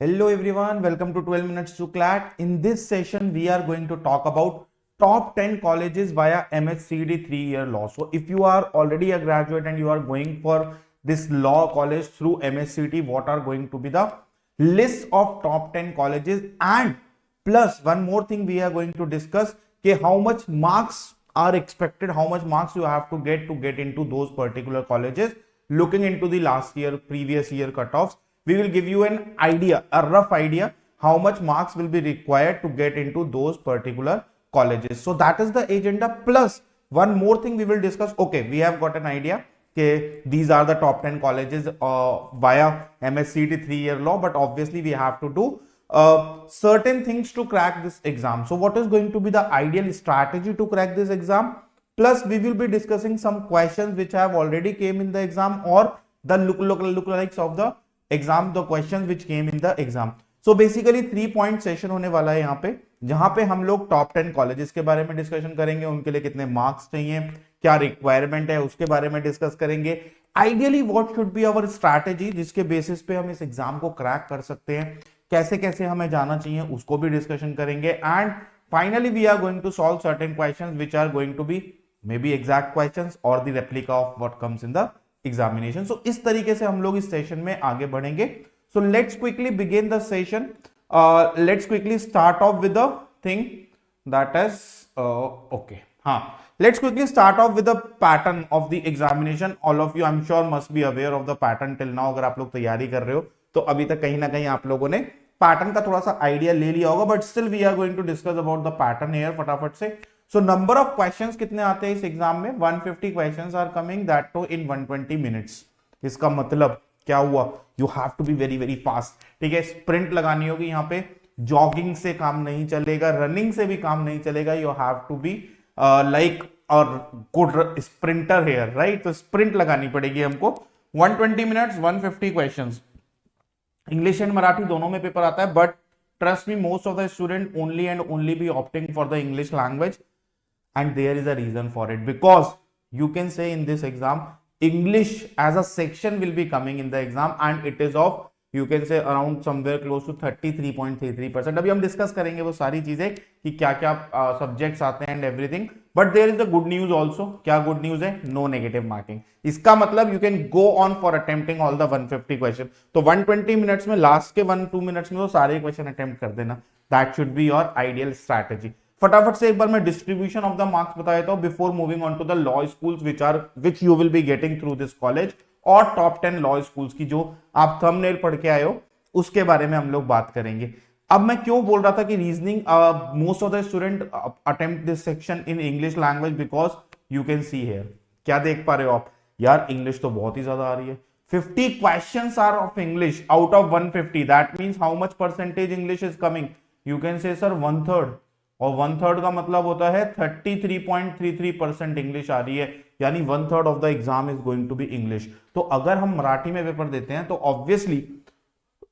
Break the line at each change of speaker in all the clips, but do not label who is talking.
Hello everyone, welcome to 12 minutes to CLAT. In this session, we are going to talk about top 10 colleges via MSCD 3-year law. So if you are already a graduate and you are going for this law college through MSCD, what are going to be the list of top 10 colleges, and plus one more thing we are going to discuss कि how much marks are expected, how much marks you have to get into those particular colleges, looking into the last year, previous year cutoffs. We will give you an idea, a rough idea, how much marks will be required to get into those particular colleges. So that is the agenda. Plus one more thing we will discuss. Okay, we have got an idea. Okay, these are the top 10 colleges via MSCT 3-year law, but obviously we have to do certain things to crack this exam. So what is going to be the ideal strategy to crack this exam? Plus we will be discussing some questions which have already came in the exam, or the lookalikes of the exam, the questions which came in the exam. So basically 3 point session होने वाला है यहाँ पे, जहां पे हम लोग top 10 colleges के बारे में डिस्कशन करेंगे, उनके लिए कितने मार्क्स चाहिए, क्या रिक्वायरमेंट है, उसके बारे में डिस्कस करेंगे. Ideally what should be our strategy, जिसके बेसिस पे हम इस एग्जाम को क्रैक कर सकते हैं, कैसे कैसे हमें जाना चाहिए, उसको भी डिस्कशन करेंगे. And finally we are going to solve certain questions which are going to be maybe exact questions और the replica of what comes in the examination. So इस तरीके से हम लोग इस सेशन में आगे बढ़ेंगे. So let's quickly begin the session. Let's quickly start off with the thing that is okay. हाँ, let's quickly start off with the pattern of the examination. All of you I am sure must be aware of the pattern till now. अगर आप लोग तैयारी कर रहे हो तो अभी तक कहीं ना कहीं आप लोगों ने पैटर्न का थोड़ा सा आइडिया ले लिया होगा, but still we are going to discuss about the pattern here फटाफट से. सो नंबर ऑफ क्वेश्चंस कितने आते हैं इस एग्जाम में? 150 questions are coming, that too in 120 minutes. इसका मतलब क्या हुआ? You have to be very very fast. ठीक है, स्प्रिंट लगानी होगी यहाँ पे. जॉगिंग से काम नहीं चलेगा, रनिंग से भी काम नहीं चलेगा. You have to be like और गुड स्प्रिंटर हेयर, राइट? तो स्प्रिंट लगानी पड़ेगी हमको. 120 minutes, 150 questions. English and Marathi दोनों में पेपर आता है, but trust me, most of the student only and only be opting for the English language, and there is a reason for it, because you can say in this exam English as a section will be coming in the exam, and it is of you can say around somewhere close to 33.33%. अभी हम discuss करेंगे वो सारी चीजें कि क्या क्या subjects आते हैं and everything. But there is the good news also. क्या गुड न्यूज है? No negative marking. इसका मतलब you can go on for attempting all the 150 question. तो 120 मिनट्स में लास्ट के 1-2 मिनट्स में तो सारे क्वेश्चन अटेम्प्ट कर देना. That should be your ideal strategy. फटाफट से एक बार मैं डिस्ट्रीब्यूशन ऑफ द मार्क्स बता देता हूं before moving on to the law schools which you will be getting through this college, और टॉप 10 लॉ स्कूल्स की जो आप थंबनेल पढ़ के आए हो उसके बारे में हम लोग बात करेंगे. अब मैं क्यों बोल रहा था कि reasoning most of the student attempt this section in English language, because you can see here. क्या देख पा रहे हो आप? यार इंग्लिश तो बहुत ही ज्यादा आ रही है. 50 questions are of English out of 150. That means how much percentage English is coming? You can say sir 1/3, और 1/3 का मतलब होता है 33.33% इंग्लिश आ रही है, यानी 1/3 of the exam is going to be English. तो अगर हम मराठी में पेपर देते हैं तो obviously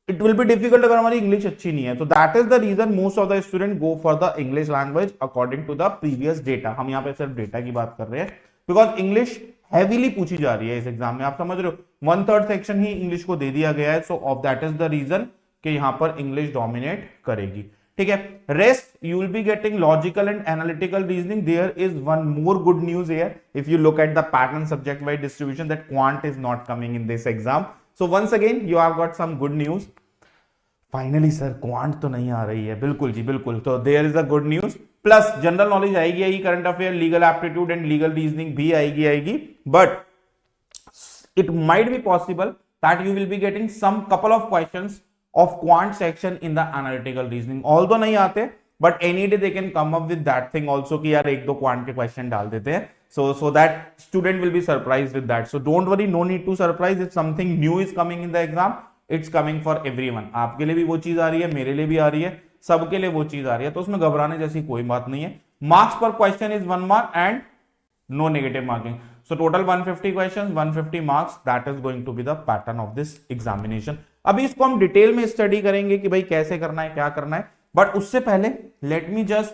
it will be difficult अगर हमारी इंग्लिश अच्छी नहीं है. तो that is the reason most of the student go for the English language according to the previous data. हम यहाँ पे सिर्फ डेटा की बात कर रहे हैं, बिकॉज इंग्लिश हैवीली पूछी जा रही है इस एग्जाम में. आप समझ रहे हो, 1/3 सेक्शन ही इंग्लिश को दे दिया गया है. So of that is the reason कि यहाँ पर इंग्लिश डोमिनेट करेगी. ठीक है, rest you will be getting logical and analytical reasoning. There is one more good news here. If you look at the pattern subject wise distribution, that quant is not coming in this exam. So once again you have got some good news. Finally sir quant तो नहीं आ रही है. बिल्कुल जी बिल्कुल. तो there is a good news. Plus general knowledge आएगी, current affair, legal aptitude and legal reasoning भी आएगी. But it might be possible that you will be getting some couple of questions of quant section in the analytical reasoning. Although नहीं आते, but any day they can come up with that thing also कि यार एक दो quant के question डाल देते हैं. So that student will be surprised with that. So don't worry, no need to surprise. If something new is coming in the exam, it's coming for everyone. आपके लिए भी वो चीज आ रही है, मेरे लिए भी आ रही है, सबके लिए वो चीज आ रही है. तो उसमें घबराने जैसी कोई बात नहीं है. मार्क्स पर question is 1 mark and no negative marking. So total 150 questions, 150 marks. That is going to be the pattern of this examination. अभी इसको हम डिटेल में स्टडी करेंगे कि भाई कैसे करना है, क्या करना है. बट उससे पहले let me just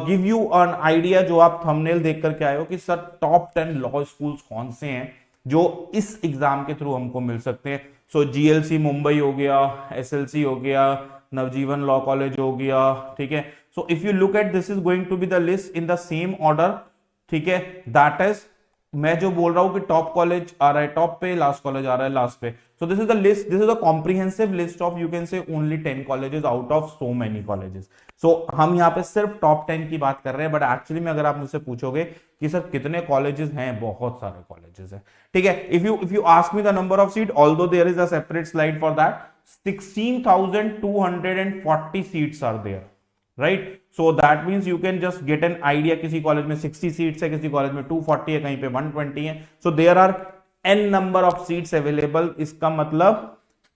give you an idea, जो आप थंबनेल देख करके आए हो, कि सर टॉप 10 लॉ स्कूल्स कौन से हैं जो इस एग्जाम के थ्रू हमको मिल सकते हैं. सो जीएलसी मुंबई हो गया, एसएलसी हो गया, नवजीवन लॉ कॉलेज हो गया, ठीक है। So if you look at this is going to be the list in the same order, ठीक है। दैट इज, मैं जो बोल रहा हूं कि टॉप कॉलेज आ रहा है टॉप पे, लास्ट कॉलेज आ रहा है लास्ट पे। So this is the list, this is a comprehensive list of, you can say only 10 colleges out of so many colleges. So हम यहाँ पे सिर्फ टॉप 10 की बात कर रहे हैं, बट एक्चुअली में अगर आप मुझसे पूछोगे कि सर कितने कॉलेजेस हैं, बहुत सारे कॉलेजेस हैं, ठीक है। If you ask me the number of seat, although there is a separate slide for that, 16,240 seats are there, right. So that means you can just get an idea, किसी college में 60 seats है, किसी college में 240 है, कहीं पे 120 है। So there are n number of seats available. इसका मतलब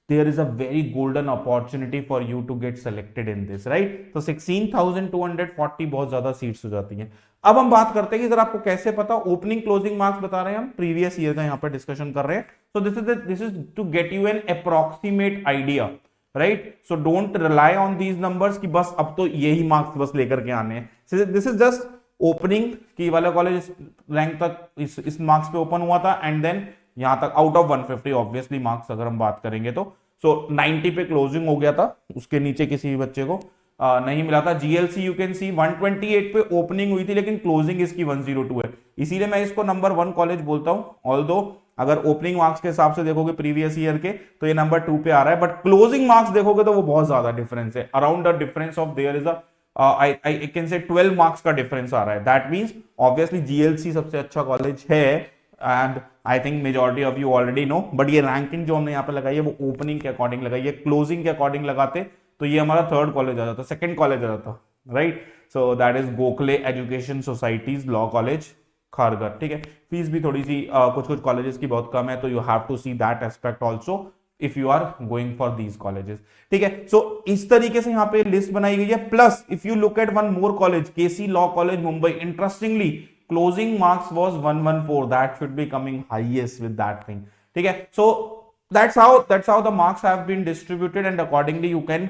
there is a very golden opportunity for you to get selected in this, right? So 16,240 बहुत ज्यादा सीट्स हो जाती हैं। अब हम बात करते हैं कि सर आपको कैसे पता, ओपनिंग क्लोजिंग मार्क्स बता रहे हैं हम, प्रीवियस ईयर का यहाँ पर डिस्कशन कर रहे हैं। So this is to get you an approximate idea, right. So don't rely on these numbers कि बस अब तो यही मार्क्स बस लेकर के आने हैं। दिस इज जस्ट ओपनिंग की वाला कॉलेज रैंक तक इस मार्क्स पे ओपन हुआ था, एंड देन यहां तक आउट ऑफ 150 ऑब्वियसली मार्क्स अगर हम बात करेंगे तो। सो 90 पे क्लोजिंग हो गया था, उसके नीचे किसी भी बच्चे को नहीं मिला था। जीएलसी यू कैन सी 128 पे ओपनिंग हुई थी, लेकिन क्लोजिंग इसकी 102 है, इसीलिए मैं इसको नंबर 1 कॉलेज बोलता हूं। ऑल्दो अगर ओपनिंग मार्क्स के हिसाब से देखोगे प्रीवियस ईयर के तो ये नंबर 2 पे आ रहा है, बट क्लोजिंग मार्क्स देखोगे तो वो बहुत ज्यादा डिफरेंस है, around the difference of their is I can say 12 marks का डिफरेंस आ रहा है। दैट मींस ऑब्वियसली जीएलसी सबसे अच्छा कॉलेज है, and I think majority of you already know, but ये रैंकिंग जो हमने यहाँ पे लगाई है वो ओपनिंग के अकॉर्डिंग लगाई है। क्लोजिंग के अकॉर्डिंग लगाते तो ये हमारा थर्ड कॉलेज आ जाता, सेकंड कॉलेज आ जाता, right. So that is Gokhale education societies law college Kharghar, ठीक है। फीस भी थोड़ी सी कुछ कॉलेजेस की बहुत कम है, तो you have to see that aspect also if you are going for these colleges, ठीक है। सो इस तरीके से यहाँ पे लिस्ट बनाई गई है। Plus if you look at one more college, KC law college Mumbai, interestingly closing marks was 114, that should be coming highest with that thing, ठीक है। So that's how the marks have been distributed, and accordingly you can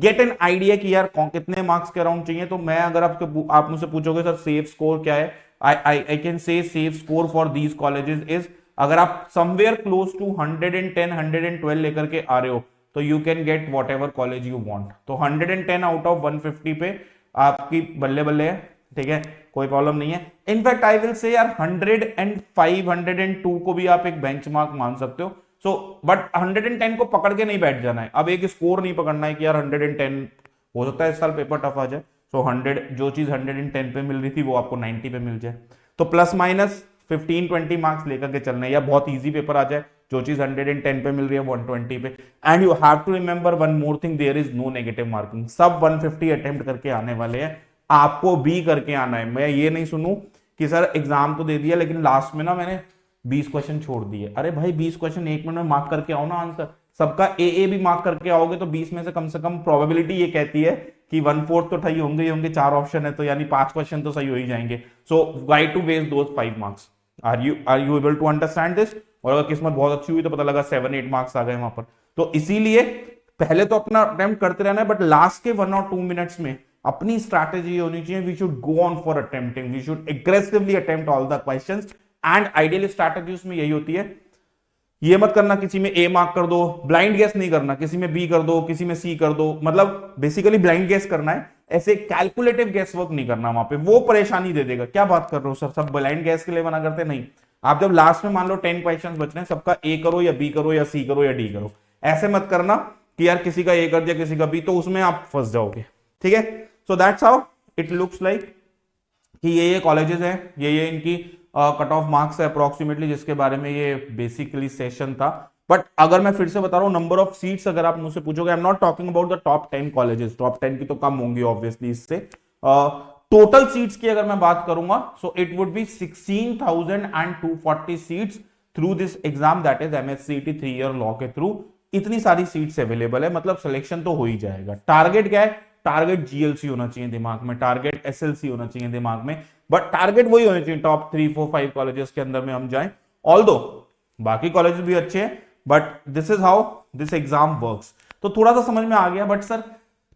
get an idea कि यार कितने marks के around चाहिए। तो मैं अगर आप मुझसे पूछोगे सर सेफ स्कोर क्या है, I can say safe score for these colleges is, अगर आप somewhere close to 110 112 लेकर के आ रहे हो तो you can get whatever college you want। तो 110 out of 150 पे आपकी बल्ले बल्ले है, ठीक है, कोई प्रॉब्लम नहीं है। इनफैक्ट आई विल से यार 105 102 को भी आप एक बेंचमार्क मान सकते हो। सो बट 110 को पकड़ के नहीं बैठ जाना है, अब एक स्कोर नहीं पकड़ना है कि यार 110 हो सकता है इस साल पेपर टफ आ जाए। सो 100 जो चीज 110 पे मिल रही थी वो आपको 90 पे मिल जाए, तो प्लस माइनस 15-20 मार्क्स लेकर के चलने, या बहुत इजी पेपर आ जाए, जो चीज 110 पे मिल रही है 120 पे। And you have to remember one more thing, there is no negative marking, सब 150 अटेम्प्ट करके आने वाले हैं, आपको भी करके आना है। मैं ये नहीं सुनूं कि सर एग्जाम तो दे दिया लेकिन लास्ट में ना मैंने 20 क्वेश्चन छोड़ दिए। अरे भाई 20 क्वेश्चन 1 मिनट में मार्क करके आओ ना आंसर, सबका ए भी मार्क करके आओगे तो 20 में से कम प्रोबेबिलिटी ये कहती है कि 1/4 तो सही होंगे ही होंगे, 4 ऑप्शन है तो यानी 5 क्वेश्चन तो सही हो ही जाएंगे। So why to waste those 5 marks? Are you able to understand this? और अगर किस्मत बहुत अच्छी हुई तो पता लगा 7-8 मार्क्स आ गए वहां पर। तो इसीलिए पहले तो अपना अटेम्प्ट करते रहना है, बट लास्ट के 1 और 2 मिनट्स में अपनी स्ट्रैटेजी होनी चाहिए। We should go on for attempting, we should aggressively attempt all the questions, and ideally strategy उसमें यही होती है, ये मत करना किसी में ए मार्क कर दो, ब्लाइंड गेस नहीं करना, किसी में बी कर दो, किसी में सी कर दो, मतलब बेसिकली ब्लाइंड गेस करना है, ऐसे कैलकुलेटिव गेस वर्क नहीं करना, वहां पे वो परेशानी दे देगा। क्या बात कर रहे हो सर, सब ब्लाइंड गेस के लिए मना करते? नहीं, आप जब लास्ट में मान लो 10 क्वेश्चंस बच रहे हैं, सबका ए करो या बी करो या सी करो या डी करो, ऐसे मत करना कि यार किसी का ए कर दिया किसी का बी, तो उसमें आप फंस जाओगे, ठीक है। सो that's how it looks like कि ये कॉलेजेस हैं, ये इनकी कट ऑफ मार्क्स है अप्रोक्सीमेटली, जिसके बारे में ये बेसिकली सेशन था। बट अगर मैं फिर से बता रहा हूं नंबर ऑफ सीट्स अगर आप मुझसे पूछोगे, I am not talking about the top 10 colleges, top 10 की तो कम होंगी ऑब्वियसली इससे। टोटल सीट्स की अगर मैं बात करूंगा, so it would be 16,240 seats through this exam, that is MSCET 3 year law के थ्रू। इतनी सारी सीट्स अवेलेबल है, मतलब सिलेक्शन तो हो ही जाएगा। टारगेट क्या है? टारगेट जीएलसी होना चाहिए दिमाग में, टारगेट एसएलसी होना चाहिए दिमाग में, बट टारगेट वही होना चाहिए टॉप 3, 4, 5 कॉलेजेस के अंदर में हम जाएं। ऑल्दो बाकी कॉलेजेस भी अच्छे हैं, but this is how this exam works. तो थोड़ा सा समझ में आ गया, बट सर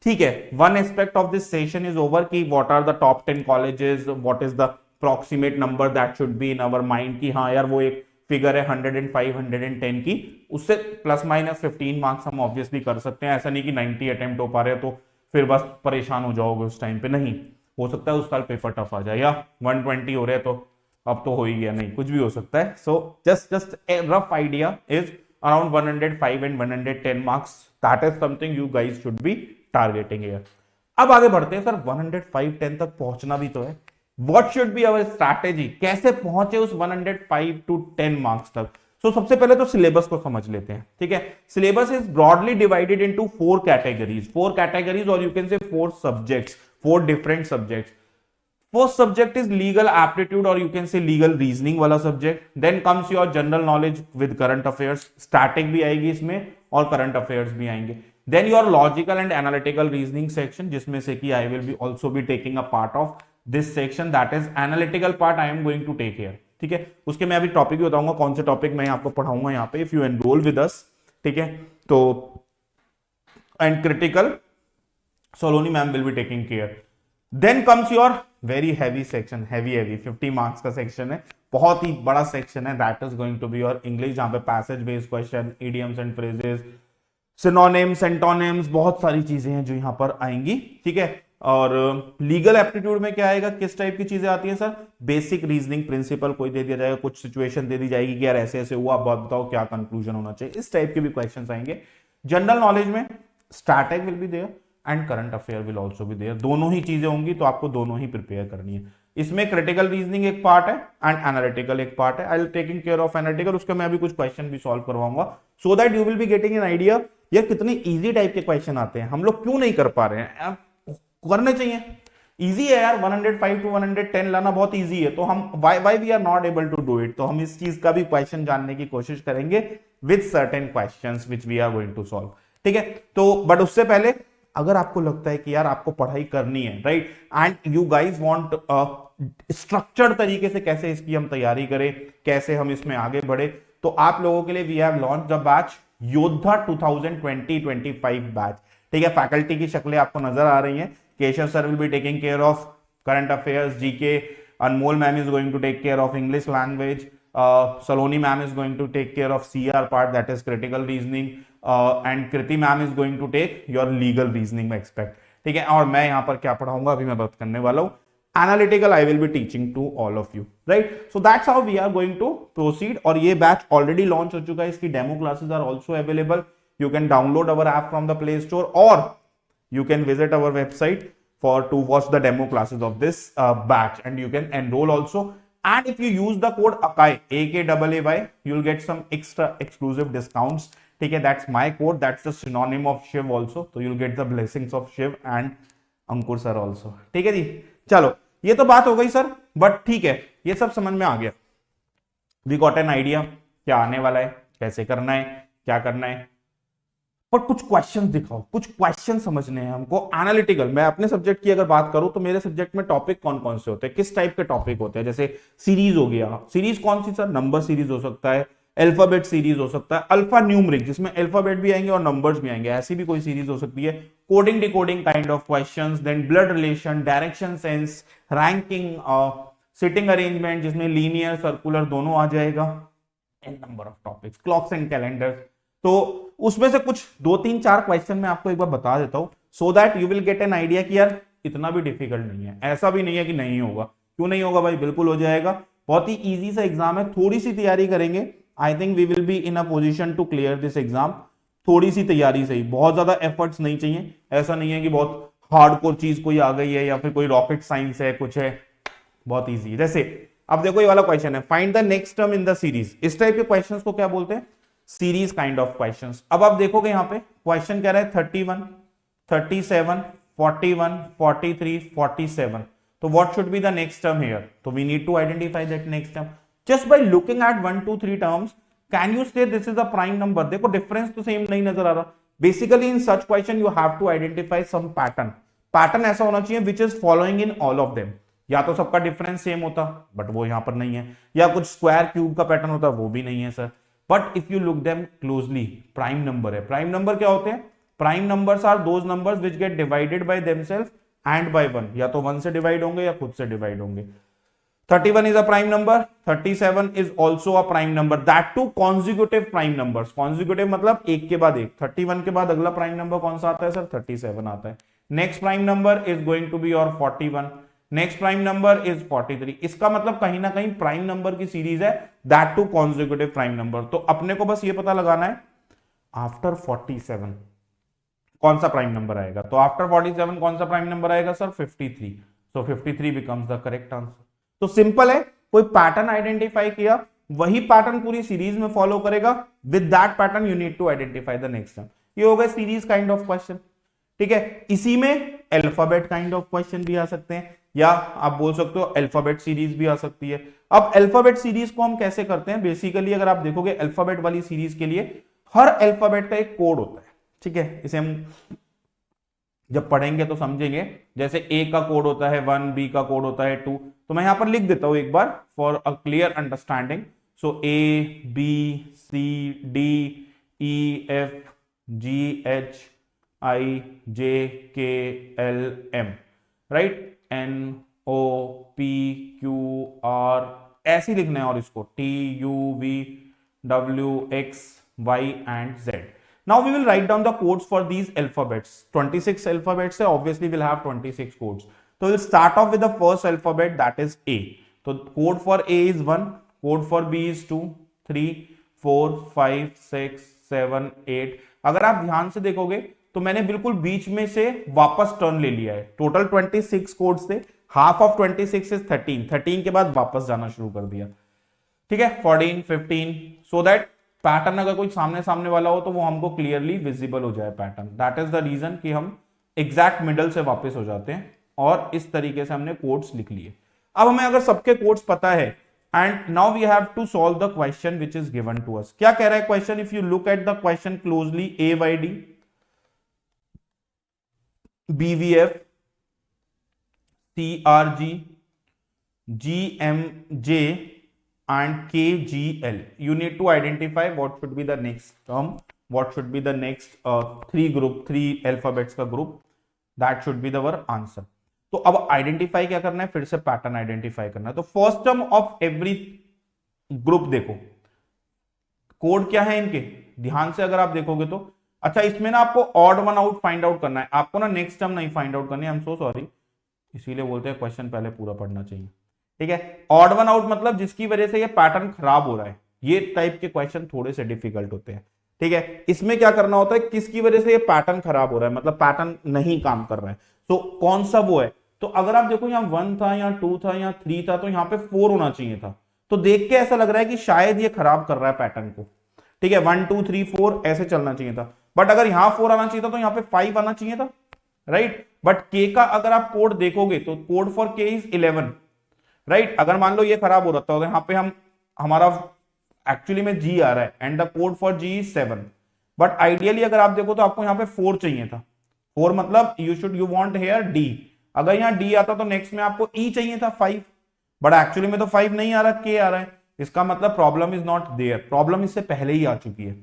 ठीक है, one aspect of this session is over कि what are the top 10 colleges, what is the approximate number that should be in our mind, कि हाँ यार वो एक फिगर है 105 110 की, उससे प्लस माइनस 15 मार्क्स हम ऑब्वियसली कर सकते हैं। ऐसा नहीं कि 90 अटेम्प्ट हो पा रहे हैं तो फिर बस परेशान हो जाओगे उस टाइम पे, नहीं, हो सकता है उस साल पेपर टफ आ जाए, या 120 हो रहे हैं तो अब तो हो ही गया, नहीं, कुछ भी हो सकता है। So just a rough idea is around 105 and 110 marks, that is something you guys should be targeting here. अब आगे बढ़ते हैं सर, 105 10 तक पहुंचना भी तो है, what should be our strategy, कैसे पहुंचे उस 105 to 10 मार्क्स तक। सो सबसे पहले तो सिलेबस को समझ लेते हैं, ठीक है। Syllabus is broadly divided into 4 categories और you can say 4 subjects, 4 different subjects. First subject is legal aptitude और you can say legal reasoning वाला subject. Then comes your general knowledge with current affairs, static भी आएगी इसमें और current affairs भी आएंगे। Then your logical and analytical reasoning section, जिसमें से कि I will be also be taking a part of this section, that is analytical part I am going to take here, ठीक है। उसके मैं अभी टॉपिक भी बताऊंगा कौन से टॉपिक मैं आपको पढ़ाऊंगा यहाँ पे, if you enroll with us, ठीक है। तो and critical Soloni ma'am will be taking care. Then comes your very heavy section, heavy 50 marks का सेक्शन है, बहुत ही बड़ा सेक्शन है, that is going to be your English, जहां पे passage based question, idioms and phrases, synonyms, antonyms, बहुत सारी चीजें हैं जो यहाँ पर आएंगी, ठीक है। और लीगल एप्टीट्यूड में क्या आएगा, किस टाइप की चीजें आती हैं सर, बेसिक रीजनिंग प्रिंसिपल कोई दे दिया जाएगा, कुछ सिचुएशन दे दी जाएगी कि यार ऐसे ऐसे हुआ, आप बताओ क्या कंक्लूजन होना चाहिए, इस टाइप के भी क्वेश्चंस आएंगे। जनरल नॉलेज में static will be there and current affair will also be there, दोनों ही चीजें होंगी, तो आपको दोनों ही प्रिपेयर करनी है। इसमें क्रिटिकल रीजनिंग एक पार्ट है एंड एनालिटिकल एक पार्ट है, I will taking care of analytical, उसका मैं अभी कुछ क्वेश्चन भी सॉल्व करवाऊंगा, so that you will be getting an idea यार कितने इजी टाइप के क्वेश्चन आते हैं, हम लोग क्यों नहीं कर पा रहे हैं, करने चाहिए, इजी है यार, 105 to 110 लाना बहुत इजी है, तो हम why we are not able to do it, तो हम इस चीज का भी क्वेश्चन जानने की कोशिश करेंगे with certain questions which we are going to solve, ठीक है। तो बट उससे पहले अगर आपको लगता है कि यार आपको पढ़ाई करनी है, right, and you guys want structured तरीके से कैसे इसकी हम तैयारी करें, कैसे हम इसमें आगे बढ़े, तो आप लोगों के लिए we have launch the batch Yoddha 2020-25 batch, ठीक है। फैकल्टी की शक्लें आपको नजर आ रही हैं, Keshav sir will be taking care of current affairs, GK, Anmol ma'am is going to take care of English language, Saloni ma'am is going to take care of CR part, that is critical reasoning, and Kriti ma'am is going to take your legal reasoning में expect, ठीक है। और मैं यहाँ पर क्या पढ़ाऊंगा अभी मैं बात करने वाला हूँ, analytical I will be teaching to all of you, right. So that's how we are going to proceed, और ये बैच ऑलरेडी लॉन्च हो चुका है, इसकी demo classes are also available, you can download our app from the play store और you can visit our website for to watch the demo classes of this batch, and you can enroll also, and if you use the code AKAY, AKAAY, you'll get some extra exclusive discounts, ठीक है। that's my code, that's the synonym of Shiv also, so you'll get the blessings of Shiv and Ankur sir also, ठीक है जी। चलो ये तो बात हो गई सर, बट ठीक है, ये सब समझ में आ गया, we got an idea क्या आने वाला है, कैसे करना है, क्या करना है, पर कुछ क्वेश्चन दिखाओ, कुछ क्वेश्चन समझने हैं हमको एनालिटिकल। मैं अपने सब्जेक्ट की अगर बात करूं तो मेरे सब्जेक्ट में टॉपिक कौन कौन से होते हैं, किस टाइप के टॉपिक होते हैं, जैसे सीरीज हो गया, सीरीज कौन सी सर, नंबर सीरीज हो सकता है, अल्फाबेट सीरीज हो सकता है, अल्फा न्यूमरिक जिसमें अल्फाबेट भी आएंगे और नंबर्स भी आएंगे, ऐसी भी कोई सीरीज हो सकती है, coding decoding kind of questions, then blood relation, direction sense, ranking, sitting arrangement जिसमें लीनियर सर्कुलर दोनों आ जाएगा, an number of topics, clocks and calendar. तो उसमें से कुछ 2-3-4 क्वेश्चन मैं आपको एक बार बता देता हूं, so that you will get an idea कि यार इतना भी डिफिकल्ट नहीं है, ऐसा भी नहीं है कि नहीं होगा, क्यों नहीं होगा भाई, बिल्कुल हो जाएगा, बहुत ही इजी सा एग्जाम है, थोड़ी सी तैयारी करेंगे, I think we will be in a position to clear this exam, थोड़ी सी तैयारी से ही, बहुत ज्यादा एफर्ट्स नहीं चाहिए, ऐसा नहीं है कि बहुत हार्डकोर चीज कोई आ गई है या फिर कोई रॉकेट साइंस है, कुछ है, बहुत ईजी। जैसे अब देखो ये वाला क्वेश्चन है, find the next term in the series, इस टाइप के क्वेश्चंस को क्या बोलते हैं, सीरीज काइंड ऑफ क्वेश्चंस। अब आप देखोगे यहाँ पे क्वेश्चन कह रहा है 31, 37, 41, 43, 47, तो what should be the next term here, तो we need to identify that next term just by looking at 1 2 3 terms, can you say this is a prime number, देखो डिफरेंस तो सेम नहीं नजर आ रहा, basically in such question you have to identify some pattern, pattern ऐसा होना चाहिए which is following in all of them, या तो सबका डिफरेंस सेम होता बट वो यहां पर नहीं है, या कुछ स्क्वायर क्यूब का पैटर्न होता वो भी नहीं है sir, but if you look them closely prime number है। प्राइम नंबर क्या होते हैं, prime numbers are those numbers which get divided by themselves and by 1, या तो 1 से डिवाइड होंगे या खुद से डिवाइड होंगे, 31 is a prime number, 37 is also a prime number, that too consecutive prime numbers. Consecutive मतलब एक के बाद एक. 31 के बाद अगला prime number कौन सा आता है सर? 37 आता है. Next prime number is going to be your 41. Next prime number is 43. इसका मतलब कहीं ना कहीं prime number की सीरीज है, that too consecutive prime number. तो अपने को बस ये पता लगाना है after 47 कौन सा प्राइम नंबर आएगा. तो आफ्टर 47 कौन सा प्राइम नंबर आएगा sir? 53. So 53 becomes the correct answer. तो सिंपल है, कोई पैटर्न आइडेंटिफाई किया, वही पैटर्न पूरी सीरीज में फॉलो करेगा. With that pattern you need to identify the next term. ये हो गया सीरीज काइंड ऑफ क्वेश्चन. ठीक है, इसी में अल्फाबेट काइंड ऑफ क्वेश्चन भी आ सकते हैं, या आप बोल सकते हो अल्फाबेट सीरीज भी आ सकती है. अब अल्फाबेट सीरीज को हम कैसे करते हैं? बेसिकली अगर आप देखोगे अल्फाबेट वाली सीरीज के लिए हर अल्फाबेट का एक कोड होता है. ठीक है, इसे हम जब पढ़ेंगे तो समझेंगे. जैसे ए का कोड होता है 1, बी का कोड होता है 2. तो मैं यहां पर लिख देता हूं एक बार for a clear understanding. So A B C D E F G H I J K L M, right, N O P Q R, ऐसे लिखना है. और इसको T U V W X Y and Z. Now we will write down the codes for these alphabets. 26 alphabets है, obviously we'll have 26 codes. So we'll start off with the first alphabet, that is A. So code for A is 1, code for B is 2, 3, 4, 5, 6, 7, 8. अगर आप ध्यान से देखोगे तो मैंने बिल्कुल बीच में से वापस टर्न ले लिया है. टोटल 26 कोड्स थे, हाफ ऑफ 26 इज 13. 13 के बाद वापस जाना शुरू कर दिया. ठीक है, 14, 15, सो दैट पैटर्न अगर कोई सामने सामने वाला हो तो वो हमको क्लियरली विजिबल हो जाए pattern. That is the reason कि हम एग्जैक्ट मिडल से वापस हो जाते हैं. और इस तरीके से हमने कोड्स लिख लिए. अब हमें अगर सबके कोड्स पता है, and now we have to solve the question which is given to us. क्या कह रहा है question? If you look at the question closely, A Y D, B V F, C R G, G M J and KGL. You need to identify what should be the next term, what should be the next three alphabets का group. That should be our answer. तो अब identify क्या करना है? फिर से pattern identify करना है. तो first term of every group देखो, कोड क्या है इनके, ध्यान से अगर आप देखोगे तो. अच्छा, इसमें ना आपको odd one out find out करना है, आपको ना नेक्स्ट टर्म नहीं फाइंड आउट करनी है. आई एम सो सॉरी, इसीलिए बोलते हैं क्वेश्चन पहले पूरा पढ़ना चाहिए. ठीक है, ऑड वन आउट मतलब जिसकी वजह से ये पैटर्न खराब हो रहा है. ये टाइप के क्वेश्चन थोड़े से डिफिकल्ट होते हैं. ठीक है, इसमें क्या करना होता है, किसकी वजह से ये पैटर्न खराब हो रहा है, मतलब पैटर्न नहीं काम कर रहा है, तो कौन सा वो है. तो अगर आप देखो यहाँ 1 था, यहाँ 2 था, यहाँ 3 था, तो यहाँ पे 4 होना चाहिए था. तो देख के ऐसा लग रहा है कि शायद ये खराब कर रहा है पैटर्न को. ठीक है, 1 2 3 4 ऐसे चलना चाहिए था. बट अगर यहाँ 4 आना चाहिए था तो यहाँ पे 5 आना चाहिए था, राइट. बट के का अगर आप कोड देखोगे तो कोड फॉर के इज 11, राइट. अगर मान लो ये खराब हो रहा था तो यहाँ पे हमारा एक्चुअली में जी आ रहा है and the code for G is 7. But ideally अगर आप देखो तो आपको यहाँ पे 4 चाहिए था. 4 मतलब यू वांट हियर डी. अगर यहाँ डी आता तो नेक्स्ट में आपको ई चाहिए था 5. बट एक्चुअली में तो 5 नहीं आ रहा, के आ रहा है. इसका मतलब problem is not there, problem इससे पहले ही आ चुकी है.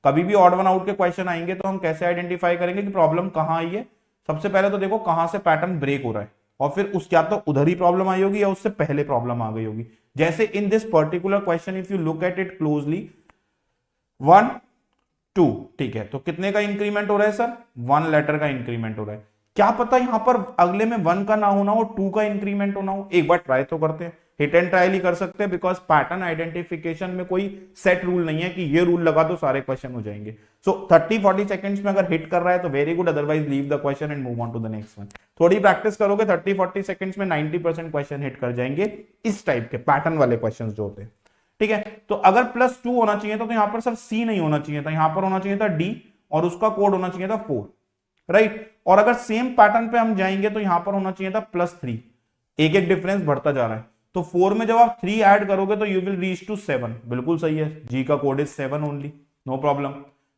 कभी भी ऑड वन आउट के क्वेश्चन आएंगे तो हम कैसे आइडेंटिफाई करेंगे कि प्रॉब्लम कहां आई है? सबसे पहले तो देखो कहां से पैटर्न ब्रेक हो रहा है, और फिर उसके बाद तो उधर ही प्रॉब्लम आई होगी या उससे पहले प्रॉब्लम आ गई होगी. जैसे in this particular question if you look at it closely, 1 2, ठीक है, तो कितने का इंक्रीमेंट हो रहा है सर? 1 लेटर का इंक्रीमेंट हो रहा है. क्या पता यहां पर अगले में 1 का ना होना हो, 2 का इंक्रीमेंट होना हो. एक बार ट्राई तो करते हैं, हिट एंड ट्रायल ही कर सकते हैं, बिकॉज पैटर्न आइडेंटिफिकेशन में कोई सेट रूल नहीं है कि ये रूल लगा तो सारे क्वेश्चन हो जाएंगे. सो 30-40 सेकंड्स में अगर हिट कर रहा है तो very good, otherwise leave the question and move on to the next one. थोड़ी प्रैक्टिस करोगे 30-40 सेकंड्स में 90% क्वेश्चन हिट कर जाएंगे, इस टाइप के पैटर्न वाले क्वेश्चन जो होते हैं. ठीक है, तो अगर +2 होना चाहिए था तो यहां पर सर सी नहीं होना चाहिए था, यहां पर होना चाहिए था डी, और उसका कोड होना चाहिए था 4, राइट. और अगर सेम पैटर्न पे हम जाएंगे तो यहां पर होना चाहिए था +3. एक एक डिफरेंस बढ़ता जा रहा है. तो 4 में जब आप 3 ऐड करोगे तो यू विल रीच टू 7. बिल्कुल सही है, जी का code is 7 only, no problem,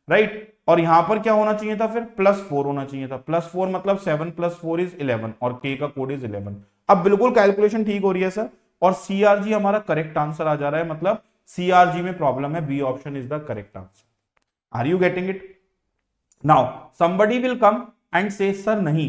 right. और यहां पर क्या होना चाहिए था? फिर +4 होना चाहिए था. +4 मतलब 7 + 4 इज 11, और के का कोड इज 11. अब बिल्कुल कैलकुलेशन ठीक हो रही है सर, और सीआरजी हमारा करेक्ट आंसर आ जा रहा है, मतलब सीआरजी में प्रॉब्लम है, B option is the correct answer. Are you getting it? Now somebody will come and say sir नहीं,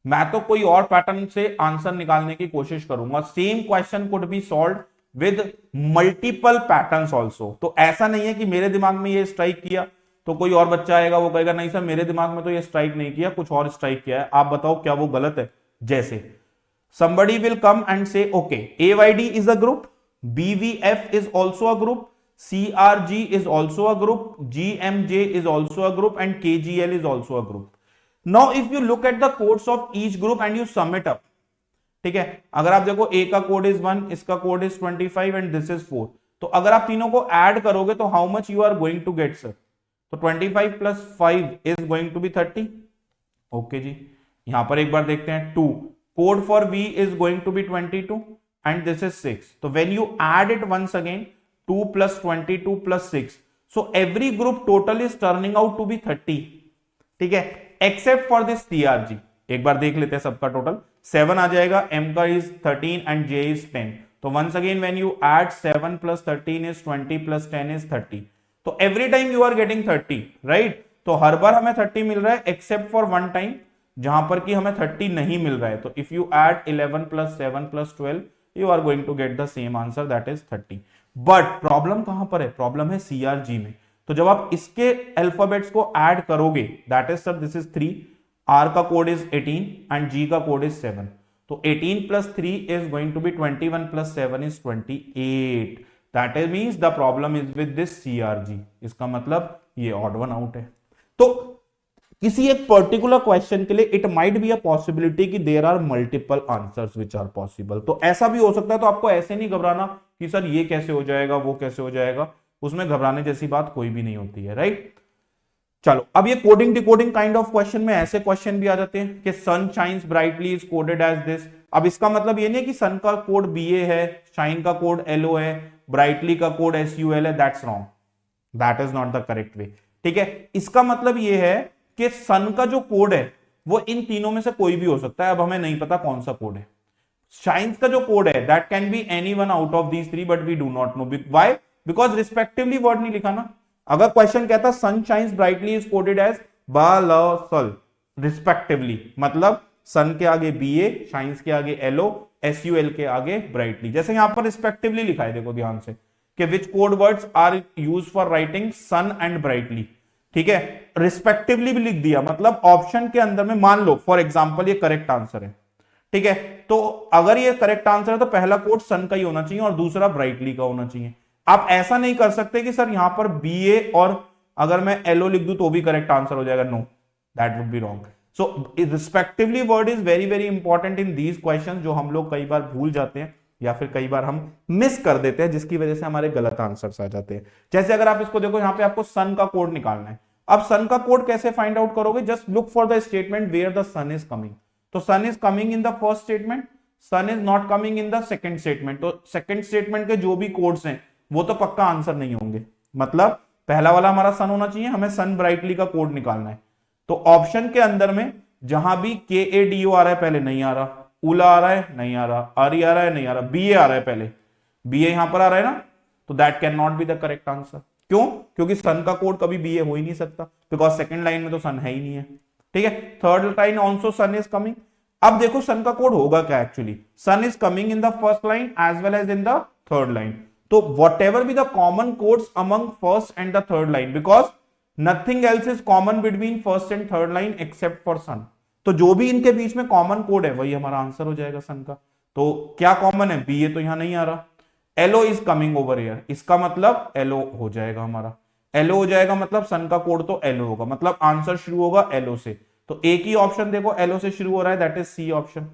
मैं तो कोई और पैटर्न से आंसर निकालने की कोशिश करूंगा। Same question could be solve with multiple patterns also. तो ऐसा नहीं है कि मेरे दिमाग में ये स्ट्राइक किया तो कोई और बच्चा आएगा वो कहेगा नहीं सर मेरे दिमाग में तो ये स्ट्राइक नहीं किया, कुछ और स्ट्राइक किया है, आप बताओ क्या वो गलत है। जैसे somebody will come and say okay, AYD is a group, BVF is also a group, CRG is also a group, GMJ is also a group, and KGL is also a group. Now if you look at the codes of each group and you sum it up, ठीक है, अगर आप देखो A का code is 1, इसका code is 25 and this is 4, तो अगर आप तीनों को ऐड करोगे तो how much you are going to get sir? तो 25 plus 5 is going to be 30। Okay जी, यहां पर एक बार देखते हैं 2, code for V is going to be 22 and this is 6. So when you add it once again, 2 plus 22 plus 6. So every group total is turning out to be 30. ठीक है, except for this CRG. एक बार देख लेते हैं सबका total. 7 आ जाएगा, M का is 13 and J is 10. तो once again when you add 7 plus 13 is 20 plus 10 is 30. तो every time you are getting 30, right? तो हर बार हमें 30 मिल रहा है except for one time जहां पर कि हमें 30 नहीं मिल रहा है। तो if you add 11 plus 7 plus 12 you are going to get the same answer that is 30। But problem कहां पर है? प्रॉब्लम है सीआरजी में। तो जब आप इसके अल्फाबेट्स को ऐड करोगे that is sir this is 3, R का कोड इज 18 एंड जी का कोड इज 7। तो 18 plus 3 is going to be 21 plus 7 is 28। That is means the problem is with this CRG. इसका मतलब ये ऑड वन आउट है। तो किसी एक पर्टिकुलर क्वेश्चन के लिए it might be a possibility कि there are multiple answers which are possible. तो ऐसा भी हो सकता है। तो आपको ऐसे नहीं घबराना कि सर ये कैसे हो जाएगा वो कैसे हो जाएगा, उसमें घबराने जैसी बात कोई भी नहीं होती है, राइट। चलो अब ये coding decoding kind of question में ऐसे क्वेश्चन भी आ जाते हैं कि sun shines brightly is coded as this. अब इसका मतलब ये नहीं कि सन का कोड BA है, शाइन का कोड LO है, ब्राइटली का कोड SUL है। That's wrong, that is not the correct way. ठीक है, इसका मतलब ये है कि सन का जो कोड है वो इन तीनों में से कोई भी हो सकता है। अब हमें नहीं पता कौन सा कोड है। शाइन्स का जो कोड है that can be any one out of these three but we do not know. Why? Because respectively word नहीं लिखा ना। अगर क्वेश्चन कहता sun shines brightly is coded as बालसल रिस्पेक्टिवली, मतलब सन के आगे BA, शाइन्स के आगे LO, SUL के आगे ब्राइटली। जैसे यहां पर रिस्पेक्टिवली लिखा है, देखो ध्यान से कि which code words are use for writing sun and brightly. ठीक है, रिस्पेक्टिवली भी लिख दिया, मतलब ऑप्शन के अंदर में मान लो फॉर एग्जांपल ये करेक्ट आंसर है। ठीक है, तो अगर ये करेक्ट आंसर है तो पहला कोड सन का ही होना चाहिए और दूसरा ब्राइटली का होना चाहिए। आप ऐसा नहीं कर सकते कि सर यहां पर BA और अगर मैं LO लिख दूं तो भी करेक्ट आंसर हो जाएगा। No, that would be wrong. So respectively word is very very important in these question, जो हम लोग कई बार भूल जाते हैं या फिर कई बार हम मिस कर देते हैं, जिसकी वजह से हमारे गलत आंसर्स आ जाते हैं। जैसे अगर आप इसको देखो, यहां पे आपको सन का कोड निकालना है। अब सन का कोड कैसे फाइंड आउट करोगे? Just look for the statement where the sun is coming. तो sun is coming in the first statement, sun is not coming in the second statement. तो सेकंड स्टेटमेंट के जो भी कोड्स हैं वो तो पक्का आंसर नहीं होंगे। मतलब पहला वाला हमारा सन होना चाहिए, हमें सन ब्राइटली का कोड निकालना है। तो ऑप्शन के अंदर में जहां भी KADO आ रहा है पहले नहीं आ रहा, उला आ रहा है नहीं आ रहा, आरी आ रहा है नहीं आ रहा, BA आ रहा है पहले, BA यहां पर आ रहा है ना, तो that can not be the correct answer. क्यों? क्योंकि सन का कोड कभी BA हो ही नहीं सकता, बिकॉज सेकंड लाइन में तो सन है ही नहीं है। ठीक है, third line also sun is coming. अब देखो सन का कोड होगा क्या actually. Sun is coming in the first line as well as in the third line. तो whatever be the common codes among first and the third line, because nothing else is common between first and third line except for sun. तो जो भी इनके बीच में common code है वही हमारा answer हो जाएगा सन का। तो क्या कॉमन है? BA तो यहां नहीं आ रहा, LO is coming over here, इसका मतलब LO हो जाएगा हमारा। LO हो जाएगा मतलब सन का कोड तो LO होगा, मतलब आंसर शुरू होगा LO से। तो एक ही ऑप्शन देखो LO से शुरू हो रहा है, दैट इज C ऑप्शन।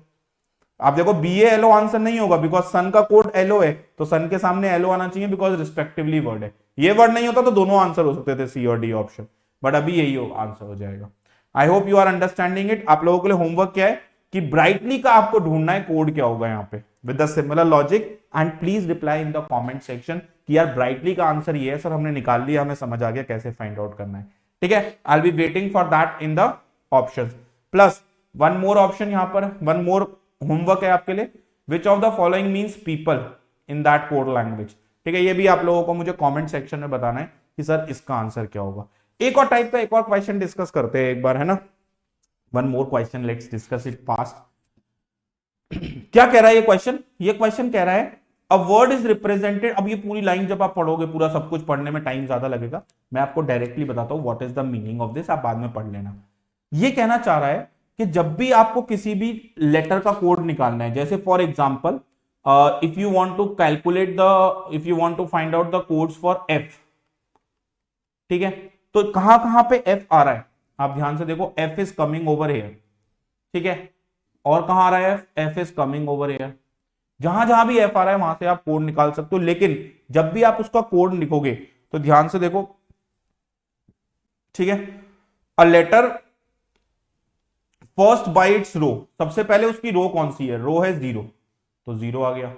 आप देखो BA LO आंसर नहीं होगा बिकॉज सन का कोड LO है, तो सन के सामने LO आना चाहिए बिकॉज रिस्पेक्टिवली वर्ड है। ये वर्ड नहीं होता तो दोनों आंसर हो सकते थे, C और D ऑप्शन, बट अभी यही आंसर हो जाएगा। I hope you are understanding it. आप लोगों के लिए होमवर्क क्या है कि ब्राइटली का आपको ढूंढना है कोड क्या होगा यहाँ पे with the similar logic, and please reply in the comment section कि यार ब्राइटली का आंसर ये है सर, हमने निकाल लिया, हमें समझ आ गया कैसे फाइंड आउट करना है। ठीक है, आई will be waiting for that in the options. Plus one more option यहाँ पर, वन मोर होमवर्क है आपके लिए। Which of the following means people in that code language. ठीक है, ये भी आप लोगों को मुझे कमेंट सेक्शन में बताना है कि सर इसका आंसर क्या होगा। एक और टाइप का एक और क्वेश्चन डिस्कस करते हैं एक बार, है ना। One more question, let's discuss it fast. क्या कह रहा है ये क्वेश्चन? ये क्वेश्चन कह रहा है अ वर्ड इज रिप्रेजेंटेड, अब ये पूरी लाइन जब आप पढ़ोगे, पूरा सब कुछ पढ़ने में टाइम ज्यादा लगेगा, मैं आपको डायरेक्टली बताता हूं what is the meaning of this, आप बाद में पढ़ लेना। ये कहना चाह रहा है कि जब भी आपको किसी भी लेटर का कोड निकालना है, जैसे for example if you want to calculate the, if you want to find out the codes for F, ठीक है, तो कहां कहां पे एफ आ रहा है, आप ध्यान से देखो, F is coming over here, ठीक है, और कहां आ रहा है F, F is coming over here, जहां जहां भी एफ आ रहा है वहां से आप कोड निकाल सकते हो। लेकिन जब भी आप उसका कोड लिखोगे तो ध्यान से देखो, ठीक है, a letter first by its row, सबसे पहले उसकी रो कौन सी है, रो है जीरो, तो जीरो आ गया,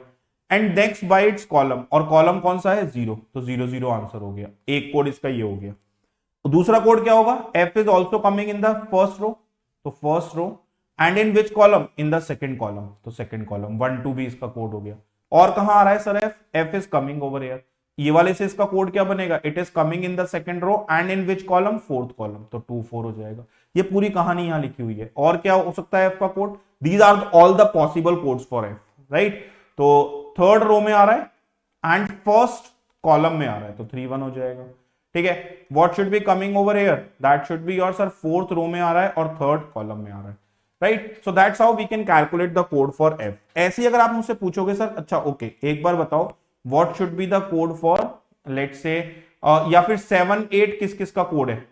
and next bye it's column, और कॉलम कौन सा है, जीरो, तो जीरो जीरो आंसर हो गया, एक कोड इसका ये हो गया। तो दूसरा कोड क्या होगा, F is also coming in the first row, तो first row, and in which column, in the second column, तो सेकंड कॉलम, 1 2 भी इसका कोड हो गया। और कहां आ रहा है sir F, F is coming over here, ये वाले से इसका कोड क्या बनेगा, it is coming in the second row and in which column, fourth column, तो 2 4 हो जाएगा। ये पूरी कहानी यहां लिखी हुई है। और क्या हो सकता है एफ का code, these are all the possible codes for F, right. तो थर्ड रो में आ रहा है एंड फर्स्ट कॉलम में आ रहा है, तो 3 1 हो जाएगा, ठीक है। What should be coming over here, that should be your sir fourth row में आ रहा है और थर्ड कॉलम में आ रहा है, right. So that's how we can calculate the code for F. ऐसे ही अगर आप मुझसे पूछोगे सर अच्छा ओके एक बार बताओ what should be the code for, let's say, या फिर 7 8 किस किस का कोड है,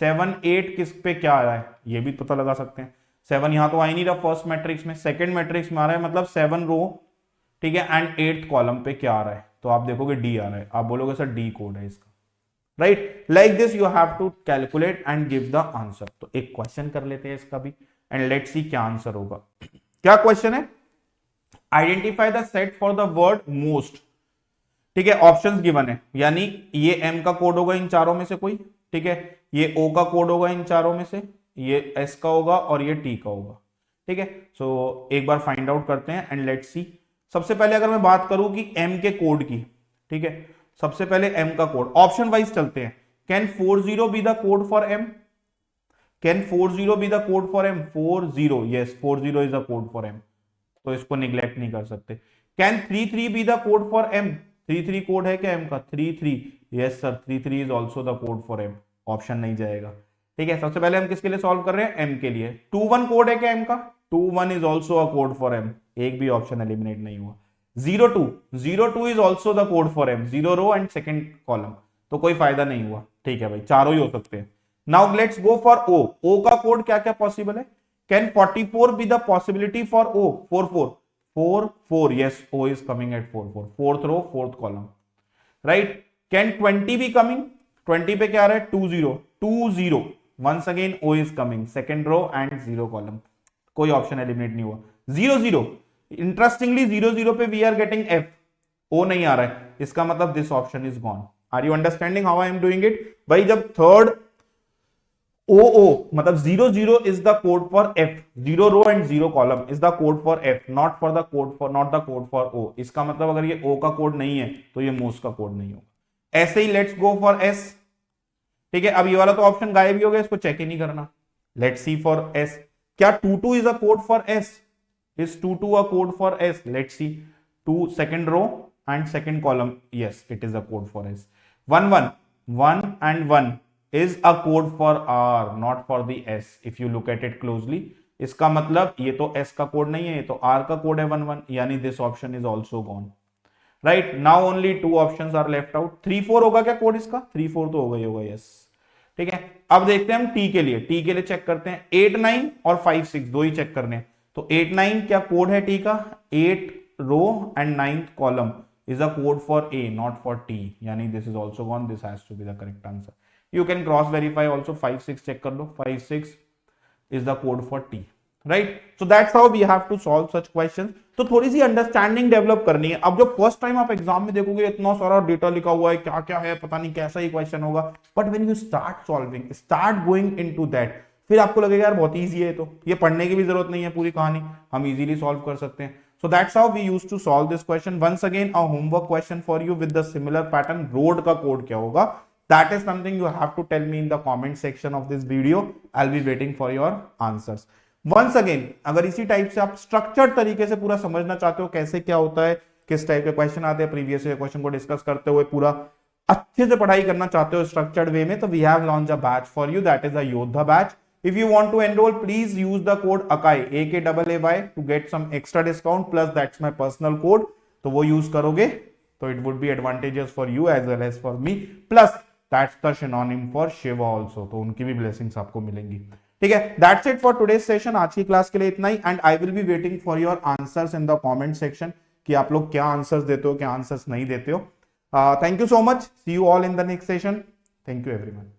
7 8 किस पे क्या आ रहा है, ये भी पता लगा सकते हैं। 7 यहां तो आ ही नहीं रहा फर्स्ट मैट्रिक्स में, सेकंड मैट्रिक्स में आ रहा है, मतलब 7 रो, ठीक है, एंड 8th कॉलम पे क्या आ रहा है, तो आप देखोगे डी आ रहा है, आप बोलोगे सर डी कोड है इसका, right. Like this you have to calculate and give the answer. तो एक क्वेश्चन कर लेते हैं इसका भी, एंड लेट्स सी क्या आंसर होगा। क्या क्वेश्चन है, identify the set for the word most, ठीक है, ऑप्शंस गिवन है, यानी ये एम का कोड होगा इन चारों में से कोई, ठीक है, ये ओ का कोड होगा इन चारों में से, ये एस का होगा और ये टी का होगा, ठीक है। सो एक बार फाइंड आउट करते हैं एंड लेट्स सी। सबसे पहले अगर मैं बात करूं कि एम के कोड की, ठीक है, सबसे पहले एम का कोड, ऑप्शन वाइज चलते हैं। Can 40 be the code for M, can 40 be the code for M, 40, yes 40 is the code for M, तो इसको निग्लेक्ट नहीं कर सकते। Can 33 be the code for M, 33 code है क्या एम का, 33, yes sir 33 is also the code for M, option नहीं जाएगा, ठीक है। सबसे पहले हम किसके लिए सॉल्व कर रहे हैं, एम के लिए। 21 कोड है क्या एम का, 21 is also a code for M, एक भी ऑप्शन एलिमिनेट नहीं हुआ। 02 is also the code for M, 0 row and second column, तो कोई फायदा नहीं हुआ, ठीक है भाई, चारों ही हो सकते हैं। Now let's go for O, O का कोड क्या क्या पॉसिबल है, can 44 be the possibility for O, 4 yes, O is coming at 4 fourth row fourth column, right। Can 20 be coming, 20 पे क्या आ रहा है, 20 once again O is coming, second row and 0 column, कोई option eliminate नहीं हुआ। 0 interestingly 0 पे we are getting F, O नहीं आ रहा है, इसका मतलब this option is gone. Are you understanding how I am doing it भाई, जब थर्ड OO मतलब 0 is the code for F, 0 row and 0 column is the code for F, not the code for O। इसका मतलब अगर ये O का code नहीं है तो ये मोस्ट का कोड नहीं होगा। ऐसे ही लेट्स गो फॉर S, ठीक है, अब ये वाला तो ऑप्शन गायब ही हो गया, इसको चेक ही नहीं करना। लेट्स सी फॉर S, क्या 22 is a code for S, is 22 a code for S, let's see, 2 second row and second column, yes it is a code for S। 1 and 1 is a code for R, not for the S, if you look at it closely। इसका मतलब ये तो S का code नहीं है, ये तो R का कोड है 1 1, यानी this option is also gone, right। now only 2 options are left out। 3 4 होगा क्या कोड इसका, 3 4 तो होगा ही होगा, यस, ठीक है। अब देखते हैं हम T के लिए, T के लिए चेक करते हैं, 8 9 और 5 6 दो ही चेक करने हैं। तो 8 9 क्या कोड है T का, 8 row and 9th column is a code for A, not for T, यानी this is also gone, this has to be the correct answer। You can cross verify also, 5 6 check कर लो, 5 6 is the code for T, right। So that's how we have to solve such questions। तो थोड़ी सी understanding develop करनी है। अब जो first time आप exam में देखोगे इतना सारा डेटा लिखा हुआ है, क्या क्या है पता नहीं, कैसा ही क्वेश्चन होगा, but when you start solving, start going into that, फिर आपको लगेगा यार बहुत ईजी है, तो ये पढ़ने की भी जरूरत नहीं है, पूरी कहानी हम इजीली सॉल्व कर सकते हैं। So that's how we used to solve this question। Once again a homework question for you with the similar pattern। Road का कोड क्या होगा, That is something you have to tell me in the comment section of this video. I'll be waiting for your answers. Once again, अगर इसी type से आप structured तरीके से पूरा समझना चाहते हो कैसे क्या होता है, किस टाइप के क्वेश्चन आते हैं, प्रीवियस क्वेश्चन को डिस्कस करते हुए पूरा अच्छे से पढ़ाई करना चाहते हो स्ट्रक्चर्ड वे में, तो we have launch a batch for you, that is a Yoddha batch. If you want to enroll, please use the code AKAI AKAAY to get some extra discount. Plus that's my personal code. तो वो use करोगे तो it would be advantageous for you as well as for me. Plus that's the synonym for Shiva also. तो उनकी भी blessings आपको मिलेंगी. ठीक है, that's it for today's session. आज की क्लास के लिए इतना ही, and I will be waiting for your answers in the comment section कि आप लोग क्या आंसर्स देते हो, क्या आंसर्स नहीं देते हो. Thank you so much. See you all in the next session. Thank you everyone.